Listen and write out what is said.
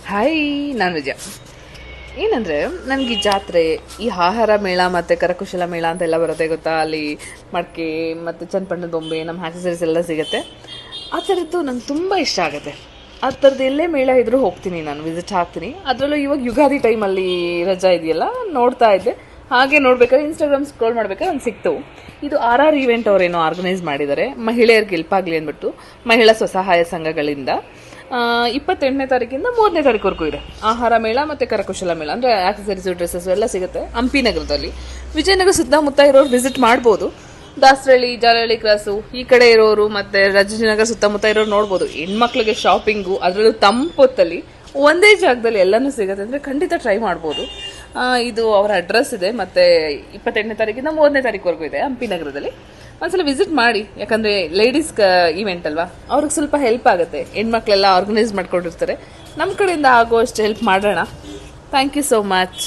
Hi, ನಾನು ವಿಜಯ. ಏನಂದರೆ ನನಗೆ ಈ ಜಾತ್ರೆ, ಈ ಆಹಾರ ಮೇಳ ಮತ್ತು ಕರಕುಶಲ ಮೇಳ ಅಂತೆಲ್ಲ ಬರುತ್ತೆ ಗೊತ್ತಾ. ಅಲ್ಲಿ ಮಡಕೆ ಮತ್ತು ಚನ್ನಪಟ್ಟಣದ ಬೊಂಬೆ, ನಮ್ಮ ಆಕ್ಸಸರೀಸ್ ಎಲ್ಲ ಸಿಗುತ್ತೆ. ಆ ಥರದ್ದು ನಂಗೆ ತುಂಬ ಇಷ್ಟ ಆಗುತ್ತೆ. ಆ ಥರದ್ದು ಎಲ್ಲೇ ಮೇಳ ಇದ್ರೂ ಹೋಗ್ತೀನಿ, ನಾನು ವಿಸಿಟ್ ಆಗ್ತೀನಿ. ಅದರಲ್ಲೂ ಇವಾಗ ಯುಗಾದಿ ಟೈಮಲ್ಲಿ ರಜಾ ಇದೆಯಲ್ಲ, ನೋಡ್ತಾ ಇದ್ದೆ. ಹಾಗೆ ನೋಡ್ಬೇಕಾದ್ರೆ ಇನ್ಸ್ಟಾಗ್ರಾಮ್ ಸ್ಕ್ರೋಲ್ ಮಾಡ್ಬೇಕಾದ್ರೆ ನಂಗೆ ಸಿಕ್ತು. ಇದು RR ಈವೆಂಟ್ ಅವರೇನೋ ಆರ್ಗನೈಸ್ ಮಾಡಿದ್ದಾರೆ, ಮಹಿಳೆಯರಿಗೆ ಹೆಲ್ಪಾಗಲಿ ಅಂದ್ಬಿಟ್ಟು ಮಹಿಳಾ ಸ್ವಸಹಾಯ ಸಂಘಗಳಿಂದ. 28ನೇ ತಾರೀಕಿಂದ 3ನೇ ತಾರೀಕುವರೆಗೂ ಇದೆ ಆಹಾರ ಮೇಳ ಮತ್ತು ಕರಕುಶಲ ಮೇಳ. ಅಂದರೆ ಆಕ್ಸಸರೀಸು, ಡ್ರೆಸ್ಸಸ್ ಎಲ್ಲ ಸಿಗುತ್ತೆ ಹಂಪಿ ನಗರದಲ್ಲಿ. ವಿಜಯನಗರ ಸುತ್ತಮುತ್ತ ಇರೋರು ವಿಸಿಟ್ ಮಾಡ್ಬೋದು. ದಾಸರಳ್ಳಿ, ಜಾಲಹಳ್ಳಿ ಕ್ರಾಸು ಈ ಕಡೆ ಇರೋರು ಮತ್ತು ರಾಜಾಜಿನಗರ ಸುತ್ತಮುತ್ತ ಇರೋರು ನೋಡ್ಬೋದು. ಹೆಣ್ಮಕ್ಳಿಗೆ ಶಾಪಿಂಗು, ಅದರಲ್ಲೂ ತಂಪೊತ್ತಲ್ಲಿ ಒಂದೇ ಜಾಗದಲ್ಲಿ ಎಲ್ಲನೂ ಸಿಗುತ್ತೆ. ಅಂದರೆ ಖಂಡಿತ ಟ್ರೈ ಮಾಡ್ಬೋದು. ಇದು ಅವರ ಅಡ್ರೆಸ್ ಇದೆ, ಮತ್ತು 28ನೇ ತಾರೀಕಿಂದ 3ನೇ ತಾರೀಕುವರೆಗೂ ಇದೆ ಹಂಪಿ ನಗರದಲ್ಲಿ. ಒಂದ್ಸಲ ವಿಸಿಟ್ ಮಾಡಿ, ಯಾಕಂದರೆ ಲೇಡೀಸ್ ಈವೆಂಟ್ ಅಲ್ವಾ, ಅವ್ರಿಗೆ ಸ್ವಲ್ಪ ಹೆಲ್ಪ್ ಆಗುತ್ತೆ. ಹೆಣ್ಮಕ್ಳೆಲ್ಲ ಆರ್ಗನೈಸ್ ಮಾಡ್ಕೊಂಡಿರ್ತಾರೆ. ನಮ್ಮ ಕಡೆಯಿಂದ ಆಗೋಷ್ಟು ಹೆಲ್ಪ್ ಮಾಡೋಣ. Thank you so much.